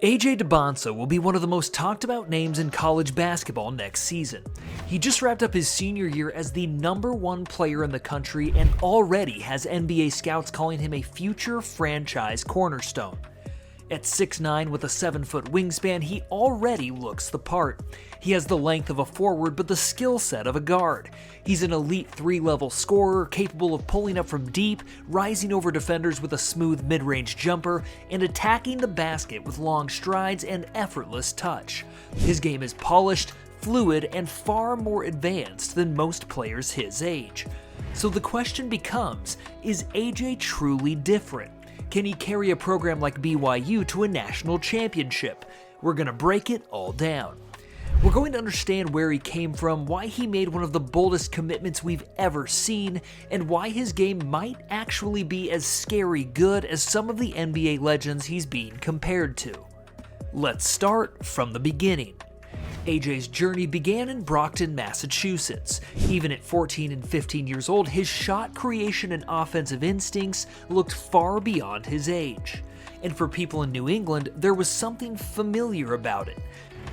AJ Dybantsa will be one of the most talked about names in college basketball next season. He just wrapped up his senior year as the #1 player in the country and already has NBA scouts calling him a future franchise cornerstone. At 6'9" with a 7-foot wingspan, he already looks the part. He has the length of a forward but the skill set of a guard. He's an elite 3-level scorer, capable of pulling up from deep, rising over defenders with a smooth mid-range jumper, and attacking the basket with long strides and effortless touch. His game is polished, fluid, and far more advanced than most players his age. So the question becomes, is AJ truly different? Can he carry a program like BYU to a national championship? We're going to break it all down. We're going to understand where he came from, why he made one of the boldest commitments we've ever seen, and why his game might actually be as scary good as some of the NBA legends he's being compared to. Let's start from the beginning. AJ's journey began in Brockton, Massachusetts. Even at 14 and 15 years old, his shot creation and offensive instincts looked far beyond his age. And for people in New England, there was something familiar about it.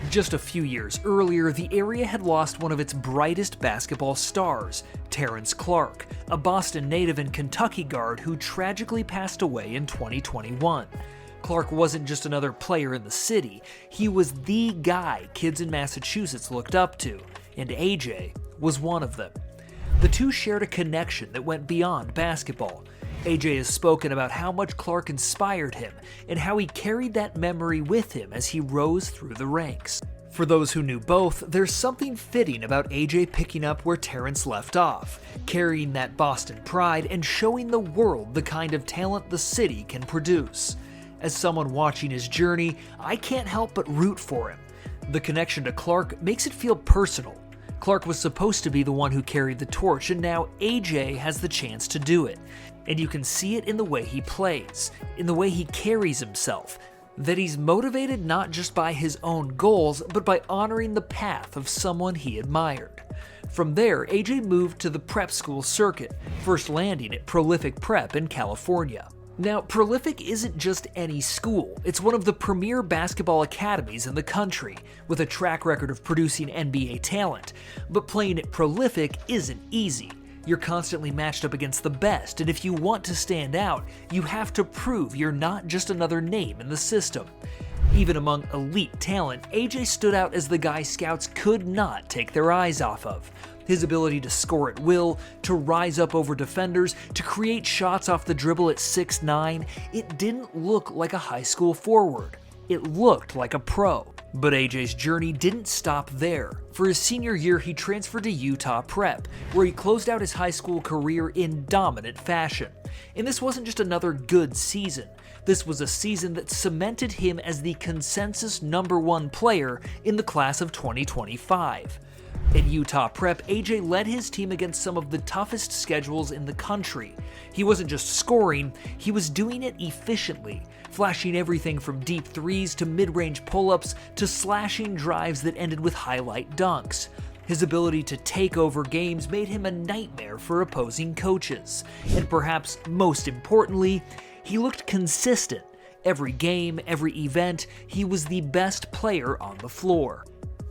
Just a few years earlier, the area had lost one of its brightest basketball stars, Terrence Clarke, a Boston native and Kentucky guard who tragically passed away in 2021. Clarke wasn't just another player in the city, he was the guy kids in Massachusetts looked up to, and AJ was one of them. The two shared a connection that went beyond basketball. AJ has spoken about how much Clarke inspired him, and how he carried that memory with him as he rose through the ranks. For those who knew both, there's something fitting about AJ picking up where Terrence left off, carrying that Boston pride and showing the world the kind of talent the city can produce. As someone watching his journey, I can't help but root for him. The connection to Clarke makes it feel personal. Clarke was supposed to be the one who carried the torch, and now AJ has the chance to do it. And you can see it in the way he plays, in the way he carries himself, that he's motivated not just by his own goals, but by honoring the path of someone he admired. From there, AJ moved to the prep school circuit, first landing at Prolific Prep in California. Now, Prolific isn't just any school, it's one of the premier basketball academies in the country, with a track record of producing NBA talent. But playing at Prolific isn't easy. You're constantly matched up against the best, and if you want to stand out, you have to prove you're not just another name in the system. Even among elite talent, AJ stood out as the guy scouts could not take their eyes off of. His ability to score at will, to rise up over defenders, to create shots off the dribble at 6'9", it didn't look like a high school forward. It looked like a pro. But AJ's journey didn't stop there. For his senior year, he transferred to Utah Prep, where he closed out his high school career in dominant fashion. And this wasn't just another good season. This was a season that cemented him as the consensus #1 player in the class of 2025. At Utah Prep, AJ led his team against some of the toughest schedules in the country. He wasn't just scoring, he was doing it efficiently, flashing everything from deep threes to mid-range pull-ups to slashing drives that ended with highlight dunks. His ability to take over games made him a nightmare for opposing coaches. And perhaps most importantly, he looked consistent. Every game, every event, he was the best player on the floor.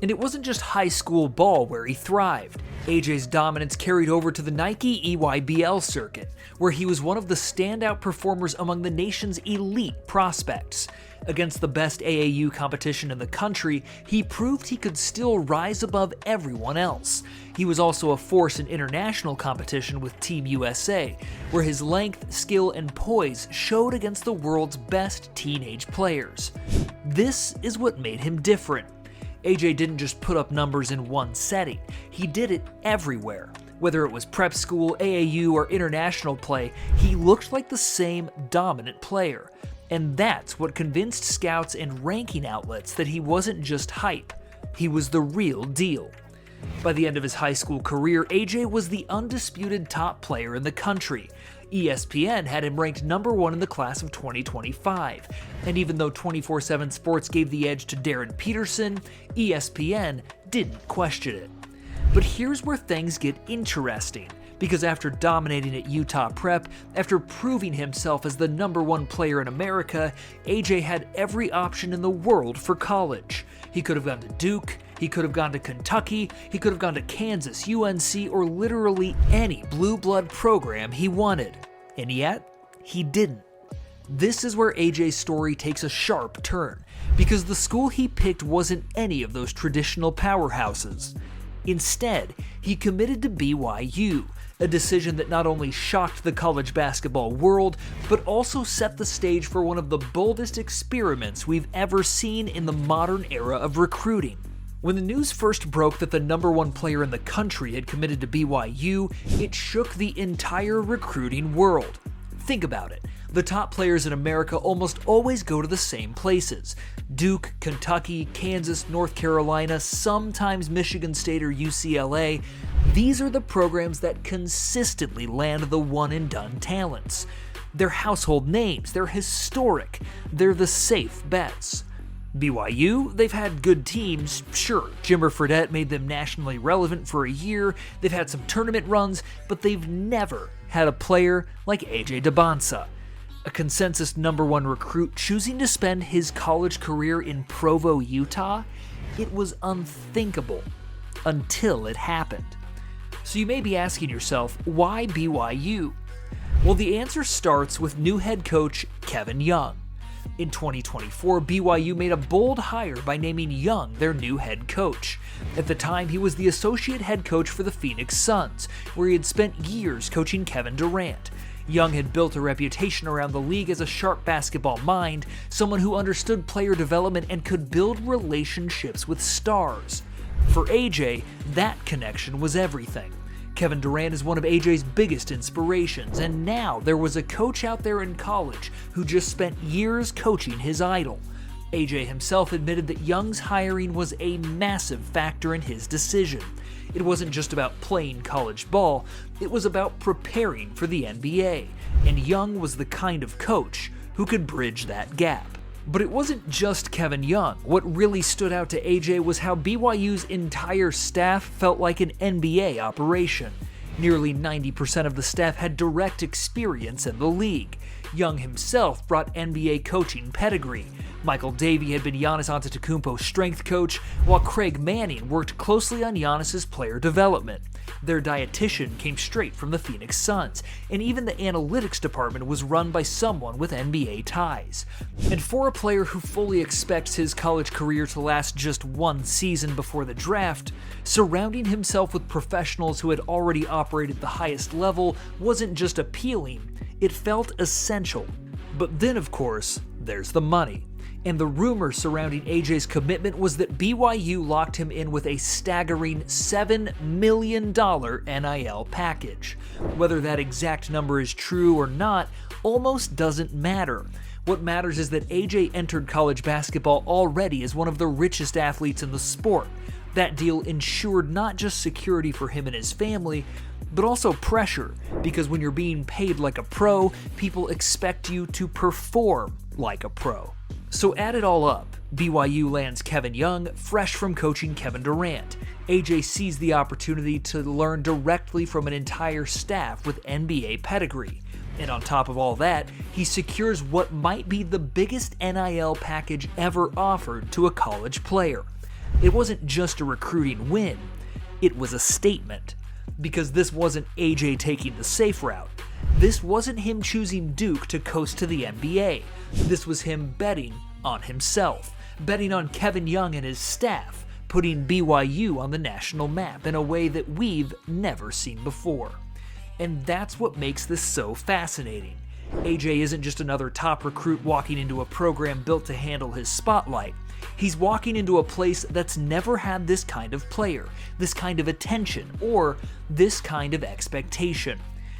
And it wasn't just high school ball where he thrived. AJ's dominance carried over to the Nike EYBL circuit, where he was one of the standout performers among the nation's elite prospects. Against the best AAU competition in the country, he proved he could still rise above everyone else. He was also a force in international competition with Team USA, where his length, skill, and poise showed against the world's best teenage players. This is what made him different. AJ didn't just put up numbers in one setting, he did it everywhere. Whether it was prep school, AAU, or international play, he looked like the same dominant player. And that's what convinced scouts and ranking outlets that he wasn't just hype, he was the real deal. By the end of his high school career, AJ was the undisputed top player in the country. ESPN had him ranked #1 in the class of 2025, and even though 24/7 Sports gave the edge to Darren Peterson, ESPN didn't question it. But here's where things get interesting. because after dominating at Utah Prep, after proving himself as the #1 player in America, AJ had every option in the world for college. He could have gone to Duke, he could have gone to Kentucky, he could have gone to Kansas, UNC, or literally any blue blood program he wanted. And yet, he didn't. This is where AJ's story takes a sharp turn, because the school he picked wasn't any of those traditional powerhouses. Instead, he committed to BYU, a decision that not only shocked the college basketball world, but also set the stage for one of the boldest experiments we've ever seen in the modern era of recruiting. When the news first broke that the #1 player in the country had committed to BYU, it shook the entire recruiting world. Think about it. The top players in America almost always go to the same places: Duke, Kentucky, Kansas, North Carolina, sometimes Michigan State or UCLA. These are the programs that consistently land the one-and-done talents. They're household names, they're historic, they're the safe bets. BYU, they've had good teams, sure. Jimmer Fredette made them nationally relevant for a year, they've had some tournament runs, but they've never had a player like AJ Dybantsa. A consensus #1 recruit choosing to spend his college career in Provo, Utah? It was unthinkable until it happened. So you may be asking yourself, why BYU? Well, the answer starts with new head coach Kevin Young. In 2024, BYU made a bold hire by naming Young their new head coach. At the time, he was the associate head coach for the Phoenix Suns, where he had spent years coaching Kevin Durant. Young had built a reputation around the league as a sharp basketball mind, someone who understood player development and could build relationships with stars. For AJ, that connection was everything. Kevin Durant is one of AJ's biggest inspirations, and now there was a coach out there in college who just spent years coaching his idol. AJ himself admitted that Young's hiring was a massive factor in his decision. It wasn't just about playing college ball, it was about preparing for the NBA, and Young was the kind of coach who could bridge that gap. But it wasn't just Kevin Young. What really stood out to AJ was how BYU's entire staff felt like an NBA operation. Nearly 90% of the staff had direct experience in the league. Young himself brought NBA coaching pedigree. Michael Davey had been Giannis Antetokounmpo's strength coach, while Craig Manning worked closely on Giannis's player development. Their dietitian came straight from the Phoenix Suns, and even the analytics department was run by someone with NBA ties. And for a player who fully expects his college career to last just one season before the draft, surrounding himself with professionals who had already operated the highest level wasn't just appealing, it felt essential. But then, of course, there's the money. And the rumor surrounding AJ's commitment was that BYU locked him in with a staggering $7 million NIL package. Whether that exact number is true or not almost doesn't matter. What matters is that AJ entered college basketball already as one of the richest athletes in the sport. That deal ensured not just security for him and his family, but also pressure, because when you're being paid like a pro, people expect you to perform like a pro. So add it all up, BYU lands Kevin Young, fresh from coaching Kevin Durant. AJ sees the opportunity to learn directly from an entire staff with NBA pedigree. And on top of all that, he secures what might be the biggest NIL package ever offered to a college player. It wasn't just a recruiting win, it was a statement. Because this wasn't AJ taking the safe route. This wasn't him choosing Duke to coast to the NBA. This was him betting on himself, betting on Kevin Young and his staff, putting BYU on the national map in a way that we've never seen before. And that's what makes this so fascinating. AJ isn't just another top recruit walking into a program built to handle his spotlight. He's walking into a place that's never had this kind of player, this kind of attention, or this kind of expectation.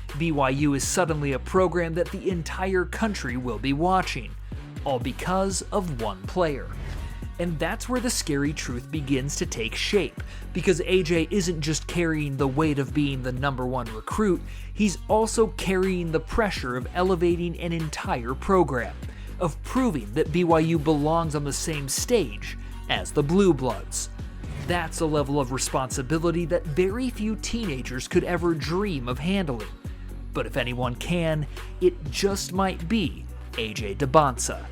BYU is suddenly a program that the entire country will be watching, all because of one player. And that's where the scary truth begins to take shape, because AJ isn't just carrying the weight of being the #1 recruit, he's also carrying the pressure of elevating an entire program, of proving that BYU belongs on the same stage as the Blue Bloods. That's a level of responsibility that very few teenagers could ever dream of handling. But if anyone can, it just might be AJ Dybantsa.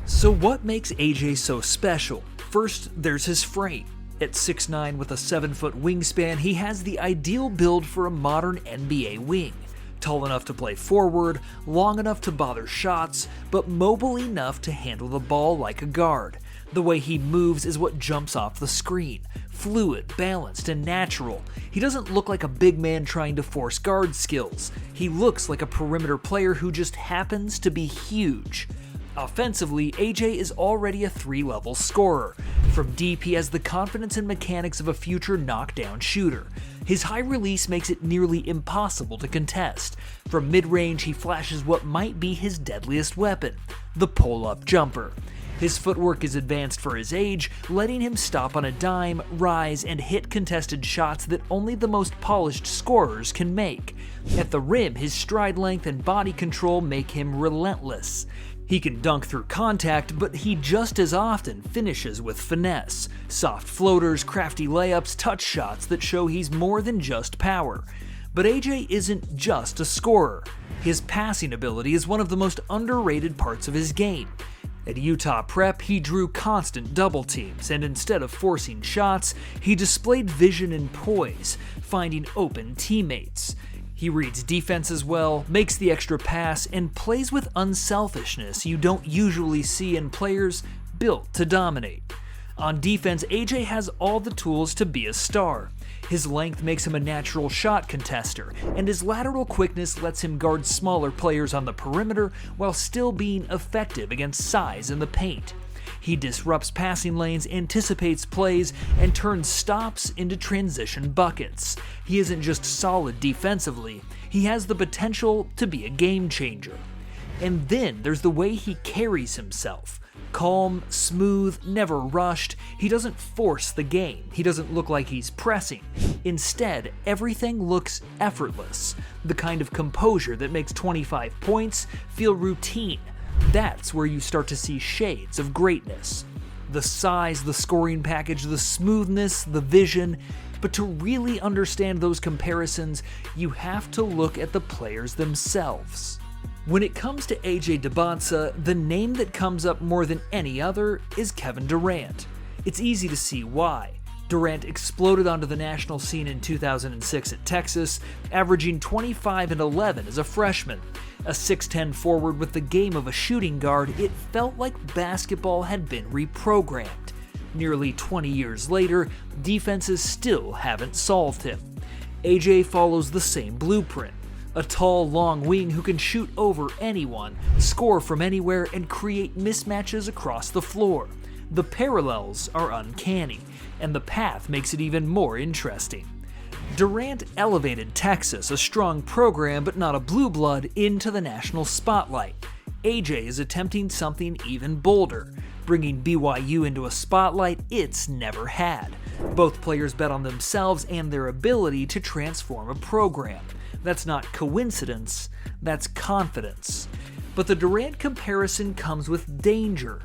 So what makes AJ so special? First, there's his frame. At 6'9" with a 7-foot wingspan, he has the ideal build for a modern NBA wing. Tall enough to play forward, long enough to bother shots, but mobile enough to handle the ball like a guard. The way he moves is what jumps off the screen. Fluid, balanced, and natural. He doesn't look like a big man trying to force guard skills. He looks like a perimeter player who just happens to be huge. Offensively, AJ is already a 3-level scorer. From deep, he has the confidence and mechanics of a future knockdown shooter. His high release makes it nearly impossible to contest. From mid-range, he flashes what might be his deadliest weapon, the pull-up jumper. His footwork is advanced for his age, letting him stop on a dime, rise, and hit contested shots that only the most polished scorers can make. At the rim, his stride length and body control make him relentless. He can dunk through contact, but he just as often finishes with finesse. Soft floaters, crafty layups, touch shots that show he's more than just power. But AJ isn't just a scorer. His passing ability is one of the most underrated parts of his game. At Utah Prep, he drew constant double teams, and instead of forcing shots, he displayed vision and poise, finding open teammates. He reads defenses well, makes the extra pass, and plays with unselfishness you don't usually see in players built to dominate. On defense, AJ has all the tools to be a star. His length makes him a natural shot contester, and his lateral quickness lets him guard smaller players on the perimeter while still being effective against size in the paint. He disrupts passing lanes, anticipates plays, and turns stops into transition buckets. He isn't just solid defensively, he has the potential to be a game changer. And then there's the way he carries himself. Calm, smooth, never rushed. He doesn't force the game. He doesn't look like he's pressing. Instead, everything looks effortless. The kind of composure that makes 25 points feel routine. That's where you start to see shades of greatness. The size, the scoring package, the smoothness, the vision. But to really understand those comparisons, you have to look at the players themselves. When it comes to AJ Dybantsa, the name that comes up more than any other is Kevin Durant. It's easy to see why. Durant exploded onto the national scene in 2006 at Texas, averaging 25 and 11 as a freshman. A 6'10 forward with the game of a shooting guard, it felt like basketball had been reprogrammed. Nearly 20 years later, defenses still haven't solved him. AJ follows the same blueprint. A tall, long wing who can shoot over anyone, score from anywhere, and create mismatches across the floor. The parallels are uncanny, and the path makes it even more interesting. Durant elevated Texas, a strong program but not a blue blood, into the national spotlight. AJ is attempting something even bolder, bringing BYU into a spotlight it's never had. Both players bet on themselves and their ability to transform a program. That's not coincidence, that's confidence. But the Durant comparison comes with danger.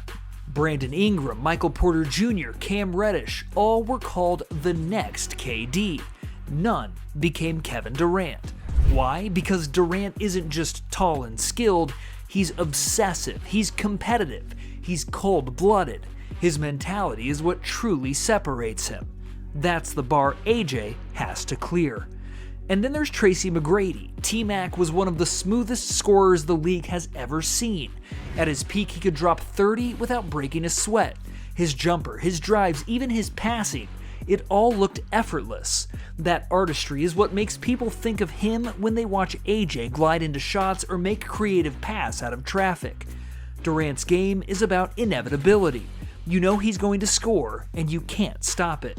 Brandon Ingram, Michael Porter Jr., Cam Reddish, all were called the next KD. None became Kevin Durant. Why? Because Durant isn't just tall and skilled, he's obsessive, he's competitive, he's cold-blooded. His mentality is what truly separates him. That's the bar AJ has to clear. And then there's Tracy McGrady. T-Mac was one of the smoothest scorers the league has ever seen. At his peak, he could drop 30 without breaking a sweat. His jumper, his drives, even his passing, it all looked effortless. That artistry is what makes people think of him when they watch AJ glide into shots or make a creative pass out of traffic. Durant's game is about inevitability. You know he's going to score, and you can't stop it.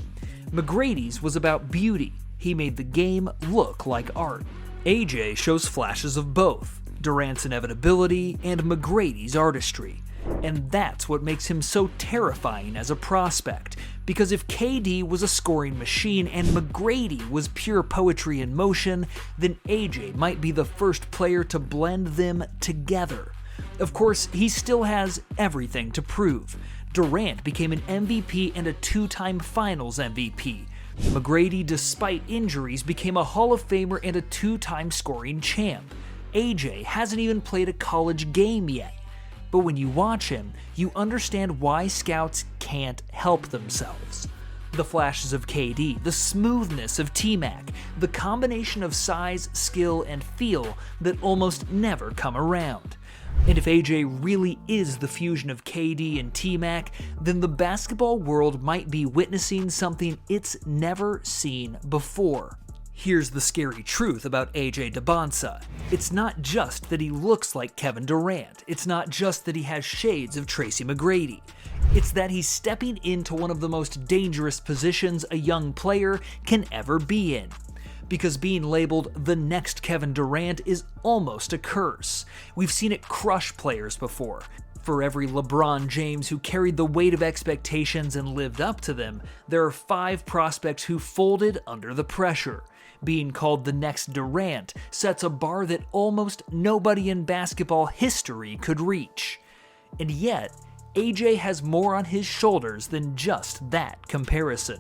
McGrady's was about beauty. He made the game look like art. AJ shows flashes of both, Durant's inevitability and McGrady's artistry. And that's what makes him so terrifying as a prospect, because if KD was a scoring machine and McGrady was pure poetry in motion, then AJ might be the first player to blend them together. Of course, he still has everything to prove. Durant became an MVP and a two-time Finals MVP. McGrady, despite injuries, became a Hall of Famer and a two-time scoring champ. AJ hasn't even played a college game yet. But when you watch him, you understand why scouts can't help themselves. The flashes of KD, the smoothness of T-Mac, the combination of size, skill, and feel that almost never come around. And if AJ really is the fusion of KD and T-Mac, then the basketball world might be witnessing something it's never seen before. Here's the scary truth about AJ Dybantsa. It's not just that he looks like Kevin Durant. It's not just that he has shades of Tracy McGrady. It's that he's stepping into one of the most dangerous positions a young player can ever be in. Because being labeled the next Kevin Durant is almost a curse. We've seen it crush players before. For every LeBron James who carried the weight of expectations and lived up to them, there are 5 prospects who folded under the pressure. Being called the next Durant sets a bar that almost nobody in basketball history could reach. And yet, AJ has more on his shoulders than just that comparison.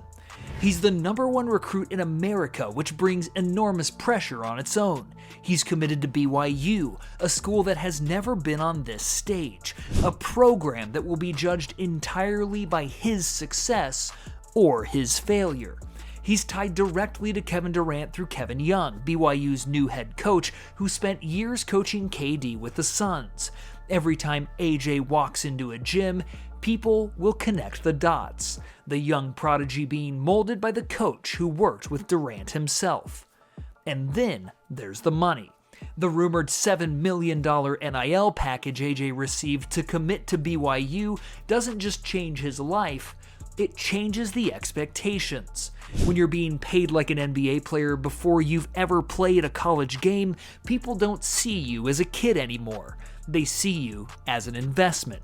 He's the #1 recruit in America, which brings enormous pressure on its own. He's committed to BYU, a school that has never been on this stage, a program that will be judged entirely by his success or his failure. He's tied directly to Kevin Durant through Kevin Young, BYU's new head coach, who spent years coaching KD with the Suns. Every time AJ walks into a gym, people will connect the dots, the young prodigy being molded by the coach who worked with Durant himself. And then there's the money. The rumored $7 million NIL package AJ received to commit to BYU doesn't just change his life, it changes the expectations. When you're being paid like an NBA player before you've ever played a college game, people don't see you as a kid anymore. They see you as an investment.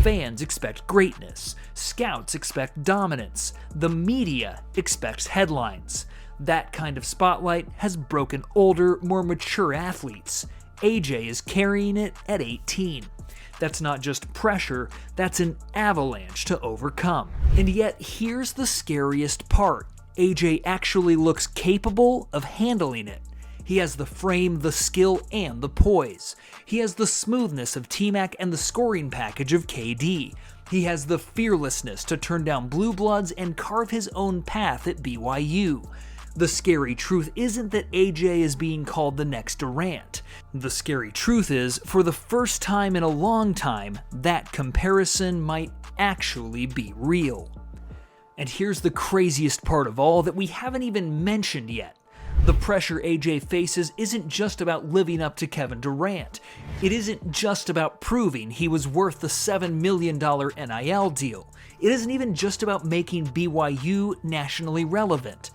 Fans expect greatness. Scouts expect dominance. The media expects headlines. That kind of spotlight has broken older, more mature athletes. AJ is carrying it at 18. That's not just pressure, that's an avalanche to overcome. And yet, here's the scariest part. AJ actually looks capable of handling it. He has the frame, the skill, and the poise. He has the smoothness of T-Mac and the scoring package of KD. He has the fearlessness to turn down blue bloods and carve his own path at BYU. The scary truth isn't that AJ is being called the next Durant. The scary truth is, for the first time in a long time, that comparison might actually be real. And here's the craziest part of all that we haven't even mentioned yet. The pressure AJ faces isn't just about living up to Kevin Durant. It isn't just about proving he was worth the $7 million NIL deal. It isn't even just about making BYU nationally relevant.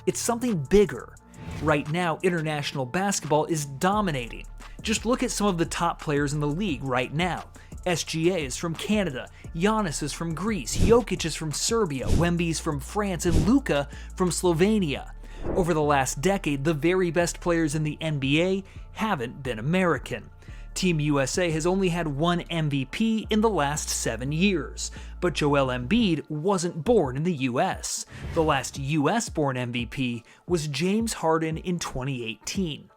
It's something bigger. Right now, international basketball is dominating. Just look at some of the top players in the league right now. SGA is from Canada, Giannis is from Greece, Jokic is from Serbia, Wemby's from France, and Luka from Slovenia. Over the last decade, the very best players in the NBA haven't been American. Team USA has only had one MVP in the last 7 years, but Joel Embiid wasn't born in the US. The last US-born MVP was James Harden in 2018.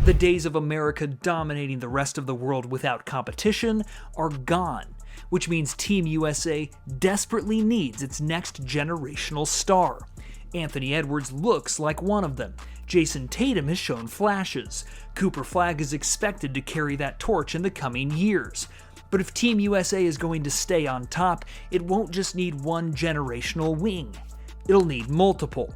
The days of America dominating the rest of the world without competition are gone, which means Team USA desperately needs its next generational star. Anthony Edwards looks like one of them. Jason Tatum has shown flashes. Cooper Flagg is expected to carry that torch in the coming years. But if Team USA is going to stay on top, it won't just need one generational wing. It'll need multiple.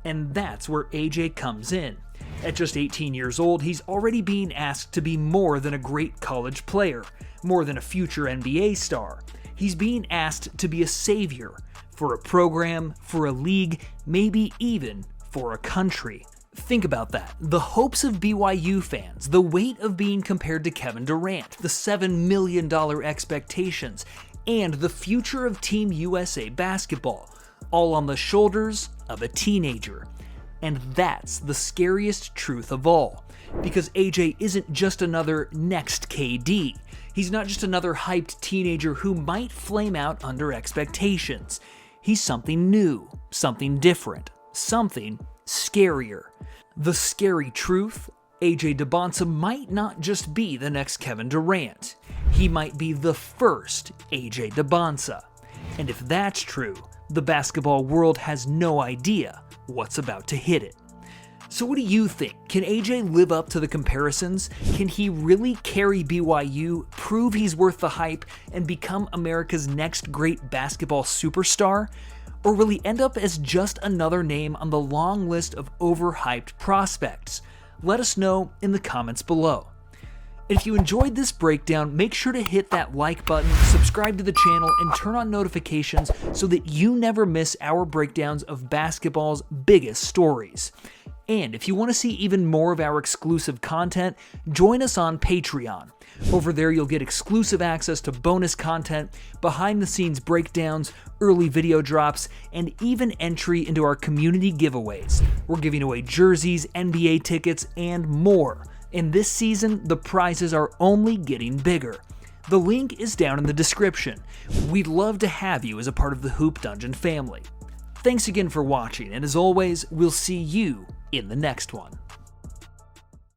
And that's where AJ comes in. At just 18 years old, he's already being asked to be more than a great college player, more than a future NBA star. He's being asked to be a savior for a program, for a league, maybe even for a country. Think about that. The hopes of BYU fans, the weight of being compared to Kevin Durant, the $7 million expectations, and the future of Team USA basketball, all on the shoulders of a teenager. And that's the scariest truth of all, because AJ isn't just another next KD. He's not just another hyped teenager who might flame out under expectations. He's something new, something different, something scarier. The scary truth? AJ Dybantsa might not just be the next Kevin Durant. He might be the first AJ Dybantsa. And if that's true, the basketball world has no idea what's about to hit it. So what do you think? Can AJ live up to the comparisons? Can he really carry BYU, prove he's worth the hype, and become America's next great basketball superstar? Or will he end up as just another name on the long list of overhyped prospects? Let us know in the comments below. And if you enjoyed this breakdown, make sure to hit that like button, subscribe to the channel, and turn on notifications so that you never miss our breakdowns of basketball's biggest stories. And if you want to see even more of our exclusive content, join us on Patreon. Over there you'll get exclusive access to bonus content, behind-the-scenes breakdowns, early video drops, and even entry into our community giveaways. We're giving away jerseys, NBA tickets, and more. And this season, the prizes are only getting bigger. The link is down in the description. We'd love to have you as a part of the Hoop Dungeon family. Thanks again for watching, and as always, we'll see you in the next one.